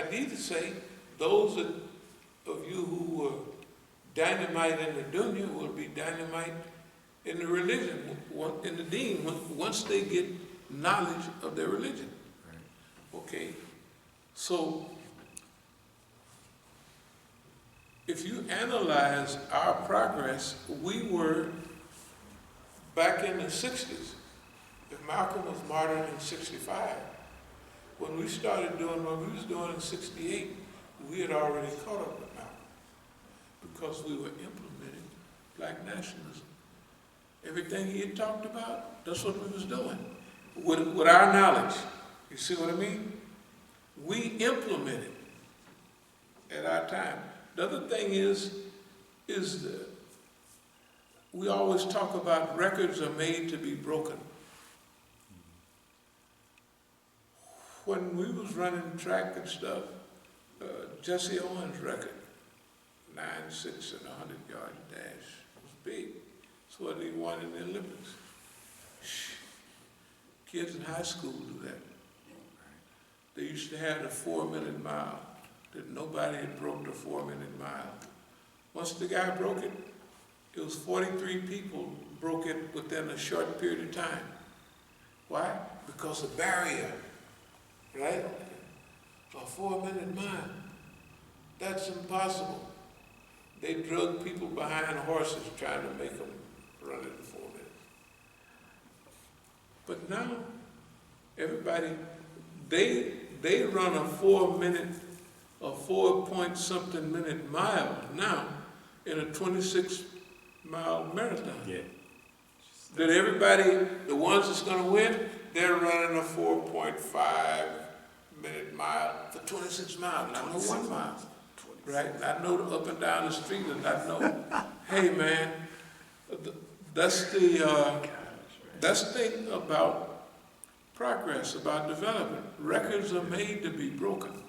I need to say, those of you who were dynamite in the dunya will be dynamite in the religion, in the deen, once they get knowledge of their religion. Right. Okay, so if you analyze our progress, we were back in the 60s. If Malcolm was martyred in 65, when we started doing what we was doing in 68, we had already caught up with Malcolm because we were implementing black nationalism. Everything he had talked about, that's what we was doing with our knowledge. You see what I mean? We implemented at our time. The other thing is we always talk about records are made to be broken. When we was running track and stuff, Jesse Owens' record, 9.6 and 100-yard dash, was big. It's what he won in the Olympics. Kids in high school do that. They used to have the 4-minute mile, that nobody had broke the 4-minute mile. Once the guy broke it, it was 43 people broke it within a short period of time. Why? Because of barrier, right? A 4-minute mile. That's impossible. They drug people behind horses trying to make them run it in 4 minutes. But now, everybody, they run a 4-minute, a 4-point-something minute mile now in a 26-mile marathon. Yeah. That everybody, the ones that's going to win, they're running a 4.5-minute mile for 26 miles, not no 1 mile. Right? Not know up and down the street, and not know, hey man, that's the thing about progress, about development. Records are made to be broken.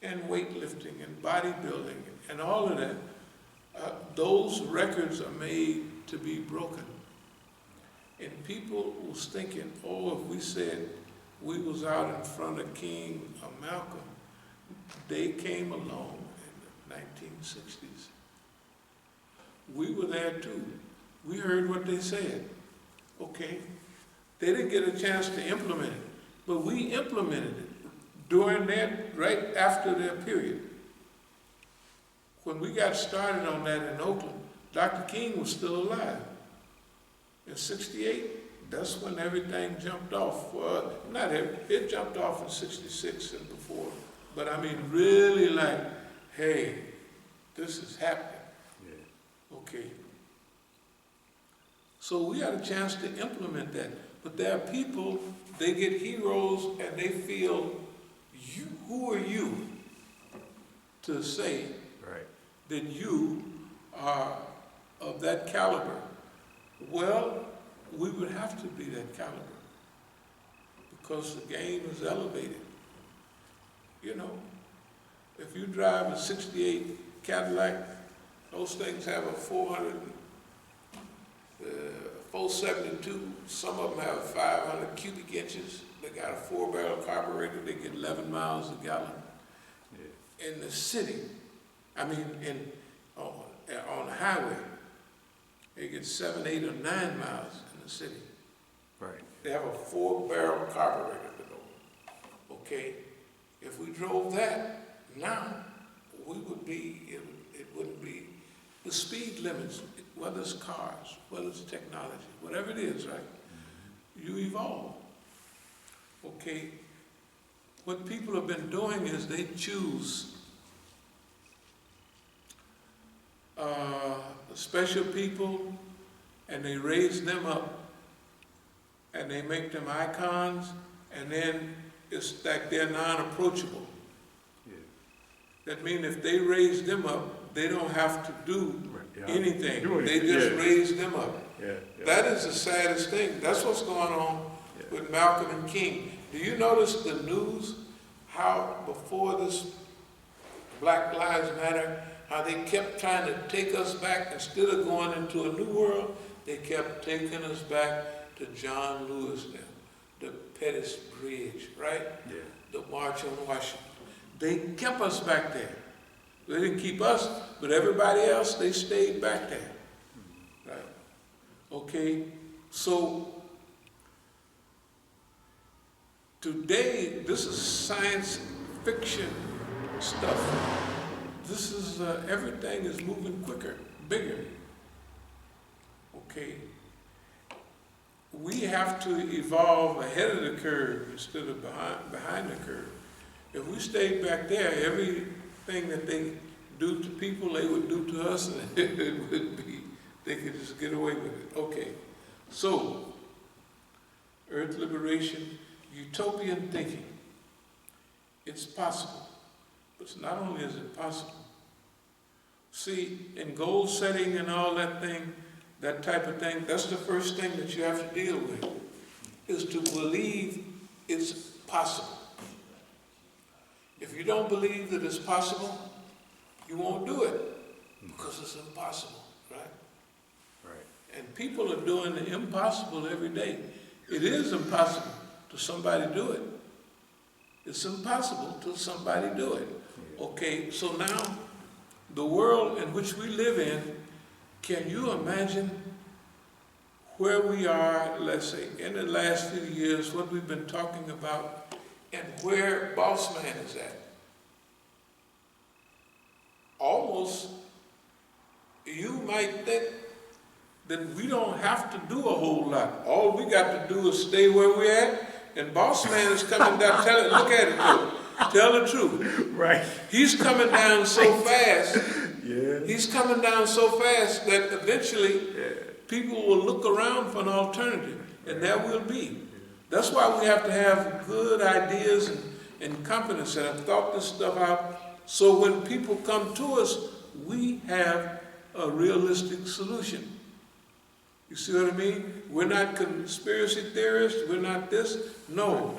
And weightlifting and bodybuilding and all of that, those records are made to be broken. And people was thinking, oh, if we said we was out in front of King or Malcolm, they came along in the 1960s. We were there too. We heard what they said. Okay, they didn't get a chance to implement it, but we implemented it during that, right after their period. When we got started on that in Oakland, Dr. King was still alive. In 68, that's when everything jumped off. It jumped off in 66 and before. But I mean, really like, hey, this is happening. Yeah. Okay. So we had a chance to implement that. But there are people, they get heroes and they feel, who are you to say that you are of that caliber? Well, we would have to be that caliber because the game is elevated. You know, if you drive a 68 Cadillac, those things have a 472, some of them have 500 cubic inches. They got a 4-barrel carburetor, they get 11 miles a gallon. Yeah. In the city, I mean, on the highway, they get 7, 8, or 9 miles in the city. Right. They have a 4-barrel carburetor. Okay? If we drove that, now, we would be, it wouldn't be the speed limits, whether it's cars, whether it's technology, whatever it is, right? You evolve. Okay? What people have been doing is they choose special people and they raise them up and they make them icons, and then it's like they're non-approachable. Yeah. That means if they raise them up, they don't have to do anything. They just raise them up. Yeah. Yeah. That is the saddest thing. That's what's going on with Malcolm and King. Do you notice the news, how before this Black Lives Matter, how they kept trying to take us back, instead of going into a new world, they kept taking us back to John Lewis now, the Pettus Bridge, right? Yeah. The March on Washington. They kept us back there. They didn't keep us, but everybody else, they stayed back there. Right? Okay, so today, this is science fiction stuff. This is, everything is moving quicker, bigger. Okay. We have to evolve ahead of the curve instead of behind the curve. If we stayed back there, everything that they do to people, they would do to us, and it would be, they could just get away with it. Okay, so, earth liberation, utopian thinking. It's possible, but not only is it possible. See, in goal setting and all that thing, that type of thing, that's the first thing that you have to deal with, is to believe it's possible. If you don't believe that it's possible, you won't do it, because it's impossible, right? Right. And people are doing the impossible every day. It is impossible till somebody do it. It's impossible till somebody do it. Okay, so now, the world in which we live in, can you imagine where we are, let's say, in the last few years, what we've been talking about, and where Boss Man is at? Almost, you might think that we don't have to do a whole lot. All we got to do is stay where we're at, and Boss Man is coming down, look at it, look, tell the truth. Right. He's coming down so fast. Yeah. He's coming down so fast that eventually people will look around for an alternative, and there will be. That's why we have to have good ideas and confidence, and have thought this stuff out, so when people come to us, we have a realistic solution. You see what I mean? We're not conspiracy theorists, we're not this. No,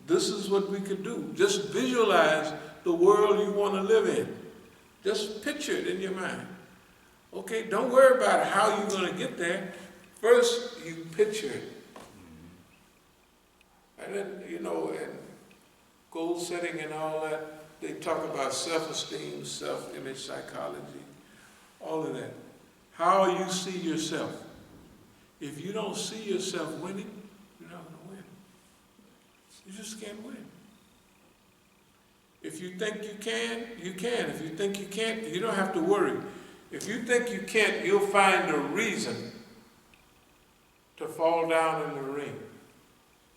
this is what we can do. Just visualize the world you want to live in. Just picture it in your mind. Okay, don't worry about how you're going to get there. First, you picture it. And then, you know, and goal setting and all that, they talk about self-esteem, self-image psychology, all of that. How you see yourself. If you don't see yourself winning, you're not going to win. You just can't win. If you think you can, you can. If you think you can't, you don't have to worry. If you think you can't, you'll find a reason to fall down in the ring.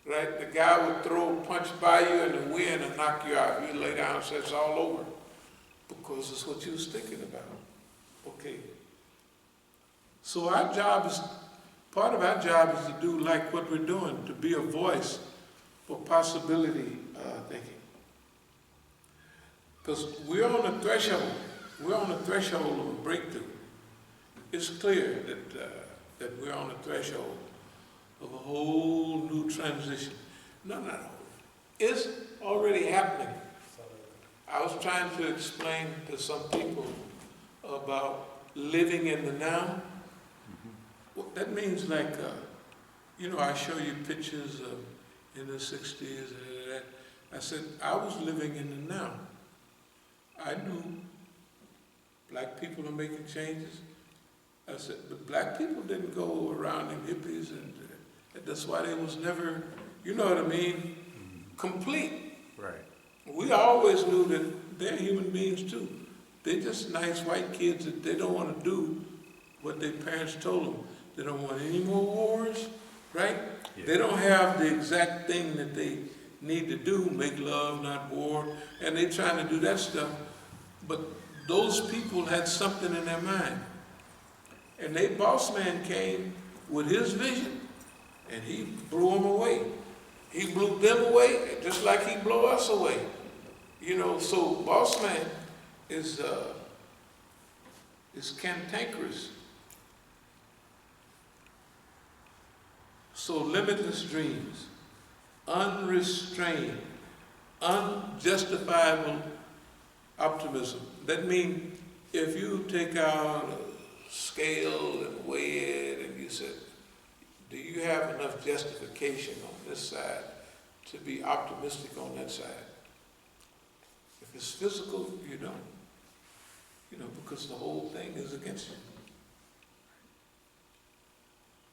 Right? The guy would throw a punch by you in the wind and knock you out. You lay down and say it's all over, because it's what you was thinking about. Okay. So our job is, part of our job is to do like what we're doing, to be a voice for possibility thinking. Because we're on the threshold. We're on the threshold of a breakthrough. It's clear that we're on the threshold of a whole new transition. No, not whole. It's already happening. I was trying to explain to some people about living in the now. Well, that means like, you know, I show you pictures of in the 60s and that. I said, I was living in the now. I knew black people are making changes. I said, but black people didn't go around in hippies, and that's why they was never, you know what I mean, complete. Right. We always knew that they're human beings too. They're just nice white kids that they don't want to do what their parents told them. They don't want any more wars, right? Yeah. They don't have the exact thing that they need to do, make love, not war, and they're trying to do that stuff. But those people had something in their mind. And their boss man came with his vision, and he blew them away. He blew them away just like he blew us away. You know, so boss man is cantankerous. So limitless dreams, unrestrained, unjustifiable optimism. That means if you take out a scale and weigh it and you said, do you have enough justification on this side to be optimistic on that side? If it's physical, you don't. Because the whole thing is against you.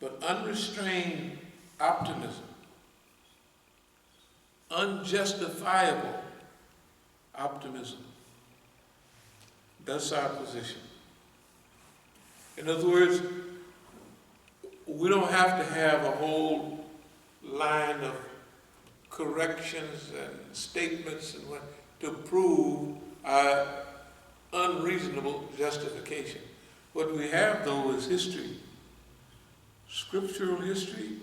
But unrestrained optimism, unjustifiable optimism, that's our position. In other words, we don't have to have a whole line of corrections and statements and what to prove our unreasonable justification. What we have, though, is history, scriptural history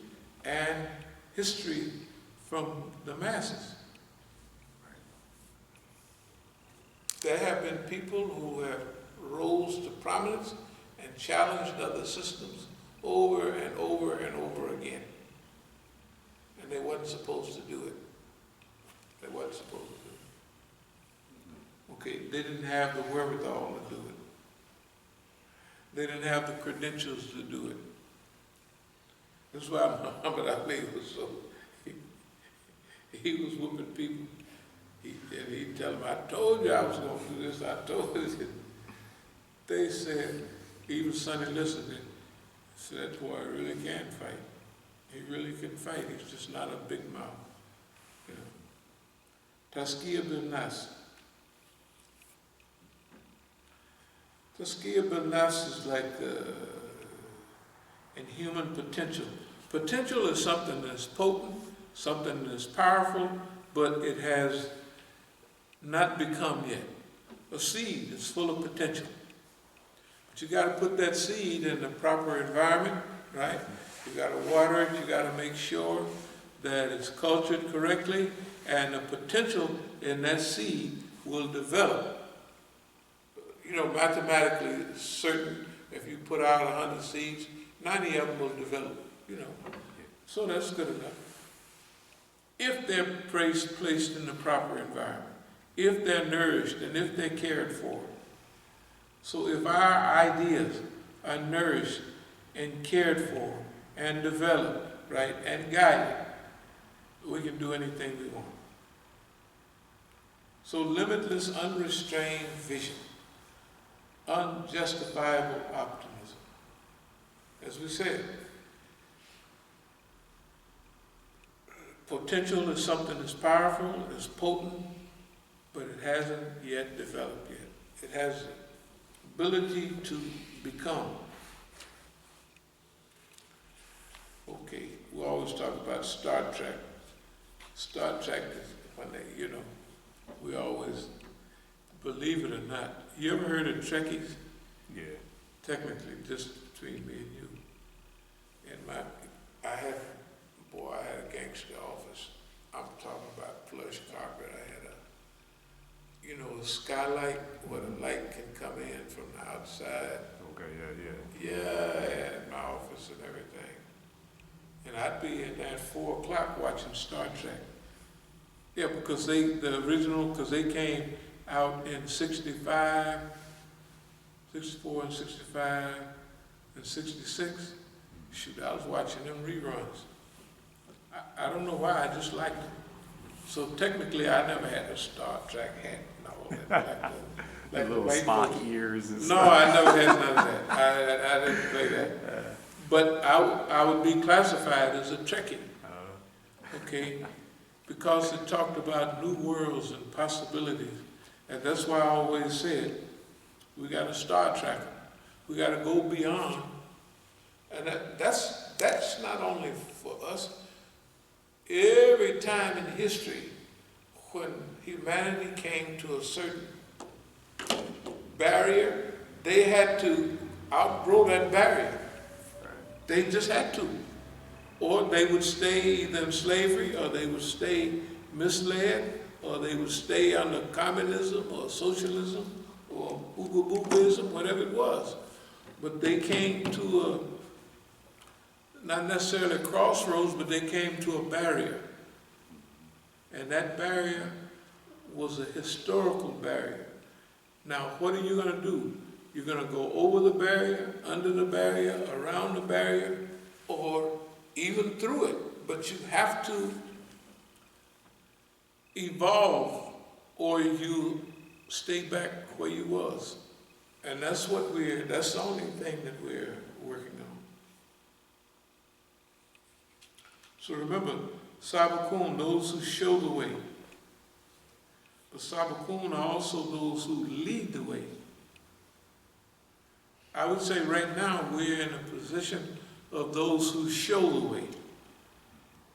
and history from the masses. There have been people who have rose to prominence and challenged other systems over and over and over again. And they wasn't supposed to do it. They wasn't supposed to do it. Okay, they didn't have the wherewithal to do it. They didn't have the credentials to do it. That's why Muhammad Ali was so, he was whooping people. He'd tell them, I told you I was going to do this, I told you. They said, even Sonny Liston said, that boy really can fight. He really can fight. He's just not a big mouth. Tazkiyah bin Nas. Tazkiyah bin Nas is like in human potential. Potential is something that's potent, something that's powerful, but it has not become yet. A seed is full of potential. But you got to put that seed in the proper environment, right? You got to water it, you got to make sure that it's cultured correctly, and the potential in that seed will develop. Mathematically certain, if you put out 100 seeds, 90 of them will develop, So that's good enough. If they're placed in the proper environment, if they're nourished and if they're cared for. So if our ideas are nourished and cared for and developed, right, and guided, we can do anything we want. So limitless, unrestrained vision, unjustifiable optimism. As we said, potential is something that's powerful, it's potent, but it hasn't yet developed yet. It has the ability to become. Okay, we always talk about Star Trek. Star Trek is when they, we always, believe it or not. You ever heard of Trekkies? Yeah. Technically, just between me and you. And I had a gangster office. I'm talking about plush carpet. I had a skylight where the light can come in from the outside. Okay, yeah. Yeah, I had my office and everything. And I'd be in there at 4 o'clock watching Star Trek. Yeah, because they came out in 65, 64 and 65 and 66. Shoot, I was watching them reruns. I don't know why, I just liked them. So technically, I never had a Star Trek hat and all that. Like little Spock ears and no, stuff. I never had none of that. I didn't play that. But I would be classified as a Trekkie, okay? Because it talked about new worlds and possibilities. And that's why I always said, we got to Star Trek them. We got to go beyond. And that's not only for us. Every time in history, when humanity came to a certain barrier, they had to outgrow that barrier. They just had to. Or they would stay either in slavery, or they would stay misled, or they would stay under communism or socialism or ooga-boogaism, whatever it was. But they came to not necessarily a crossroads, but they came to a barrier. And that barrier was a historical barrier. Now, what are you going to do? You're going to go over the barrier, under the barrier, around the barrier, or even through it. But you have to evolve or you stay back where you was. And that's the only thing that we're working on. So remember, Sabiqun, those who show the way. But Sabiqun are also those who lead the way. I would say right now we're in a position of those who show the way.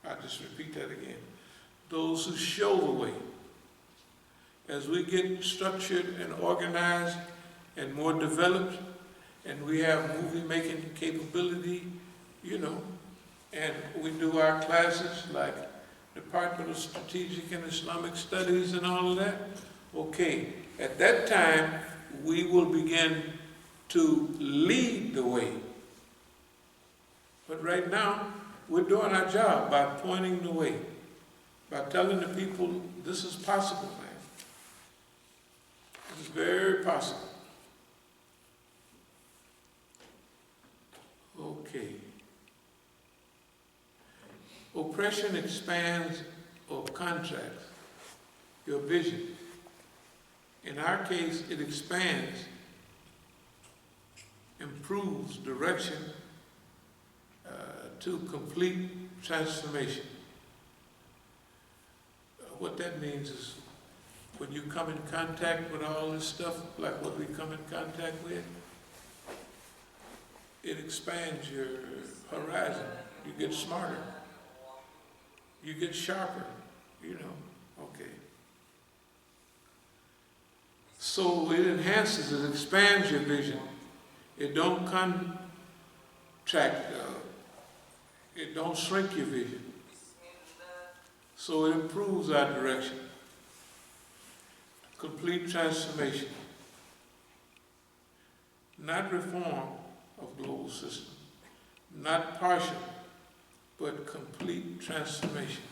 I'll just repeat that again. Those who show the way. As we get structured and organized and more developed, and we have movie-making capability, and we do our classes like Department of Strategic and Islamic Studies and all of that, okay, at that time, we will begin to lead the way. But right now, we're doing our job by pointing the way, by telling the people, this is possible, man. It's very possible. Okay. Oppression expands or contracts your vision. In our case, it expands, improves direction to complete transformation. What that means is when you come in contact with all this stuff, like what we come in contact with, it expands your horizon. You get smarter. You get sharper, okay. So it enhances, it expands your vision. It don't contract, it don't shrink your vision. So it improves our direction. Complete transformation. Not reform of global system. Not partial, but complete transformation.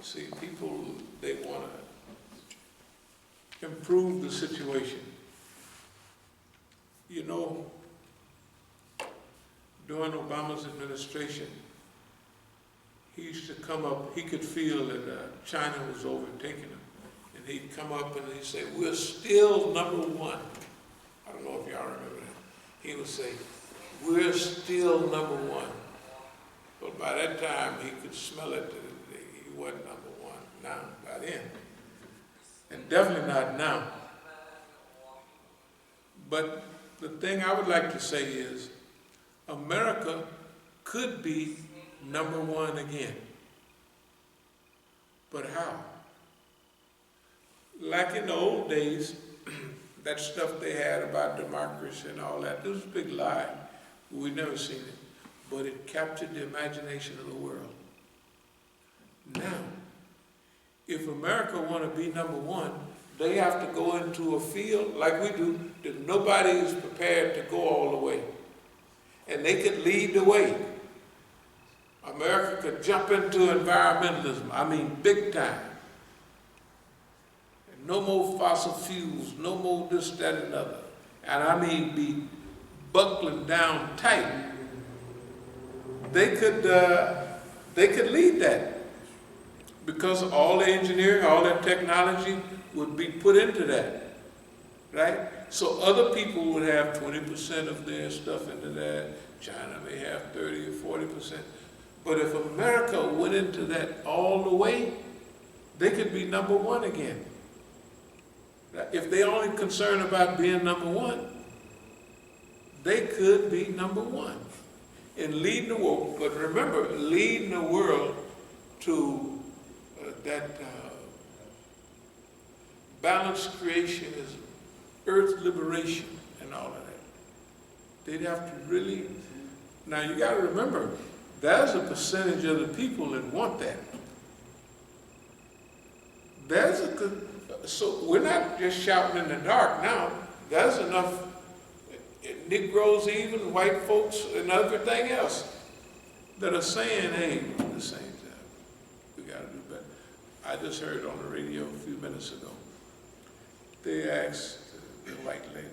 See, people, they want to improve the situation. During Obama's administration, he used to come up, he could feel that China was overtaking him. And he'd come up and he'd say, we're still number one. I don't know if y'all remember that. He would say, we're still number one. But by that time, he could smell it, that he wasn't number one now, by then. And definitely not now. But the thing I would like to say is, America could be number one again. But how? Like in the old days, that stuff they had about democracy and all that, this was a big lie. We've never seen it. But it captured the imagination of the world. Now, if America want to be number one, they have to go into a field like we do that nobody is prepared to go all the way. And they could lead the way. America could jump into environmentalism, I mean big time. And no more fossil fuels, no more this, that, and other. And I mean be buckling down tight. They could lead that because all the engineering, all that technology would be put into that, right? So other people would have 20% of their stuff into that. China may have 30 or 40%. But if America went into that all the way, they could be number one again. If they're only concerned about being number one, they could be number one in leading the world. But remember, leading the world to that balanced creation is earth liberation and all of that. They'd have to really, now you got to remember, there's a percentage of the people that want that. So we're not just shouting in the dark now. There's enough Negroes, even white folks and everything else that are saying, hey, at the same time, we got to do better. I just heard on the radio a few minutes ago, they asked the white lady,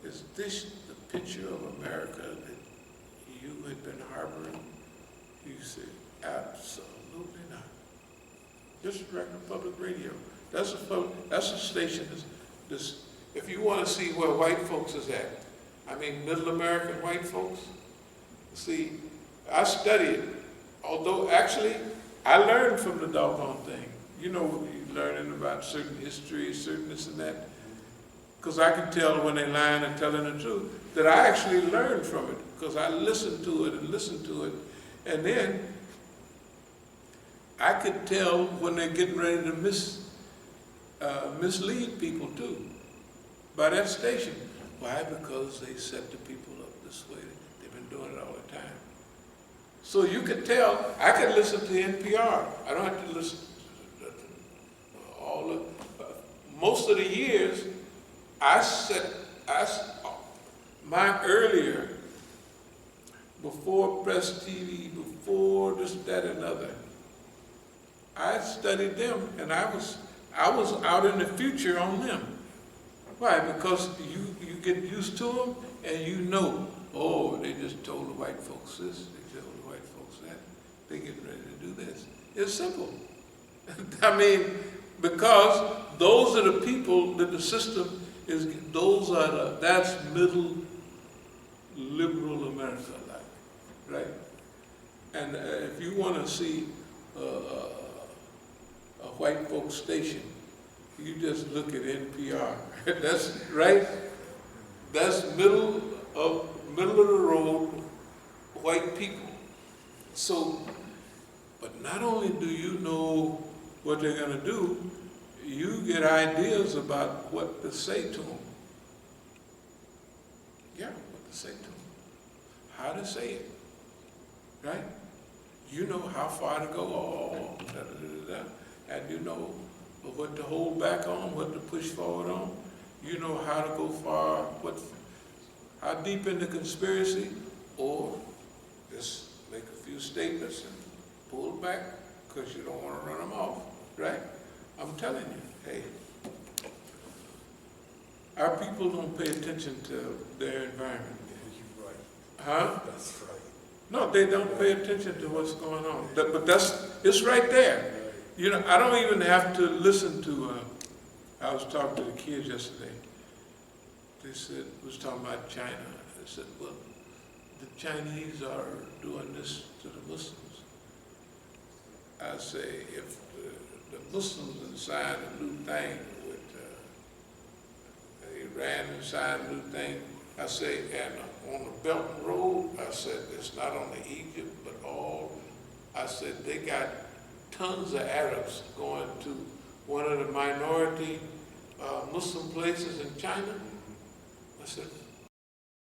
is this the picture of America that you had been harboring? He said, absolutely not. Just regular public radio. That's a station. If you want to see where white folks is at, I mean middle American white folks, see, I studied, although actually I learned from the doggone thing. You know, you're learning about certain history, certain this and that, because I can tell when they're lying and telling the truth, that I actually learned from it, because I listened to it and listened to it, and then I could tell when they're getting ready to mislead people too, by that station. Why? Because they set the people up this way. They've been doing it all the time. So you could tell, I could listen to NPR. I don't have to listen to all the, most of the years, mine earlier, before Press TV, before this, that, and other, I studied them, and I was out in the future on them. Why? Because you get used to them, and you know, oh, they just told the white folks this, they told the white folks that, they getting ready to do this. It's simple. I mean, because those are the people that the system is, that's middle liberal America, like, right? And if you want to see a white folks station, you just look at NPR. That's right. That's middle of the road white people. So, but not only do you know what they're going to do, you get ideas about what to say to them. Yeah, what to say to them. How to say it. Right? You know how far to go, and you know what to hold back on, what to push forward on. You know how to go far, how deep in the conspiracy, or just make a few statements and pull back because you don't want to run them off, right? I'm telling you, hey, our people don't pay attention to their environment. You're right. Huh? That's right. No, they don't pay attention to what's going on. But it's right there. You know, I don't even have to listen to, I was talking to the kids yesterday. They said, was talking about China. I said, well, the Chinese are doing this to the Muslims. I say, if the Muslims inside a new thing with Iran inside a new thing, I say, and on the Belt and Road, I said, it's not only Egypt, but all, I said, they got tons of Arabs going to one of the minority Muslim places in China. I said,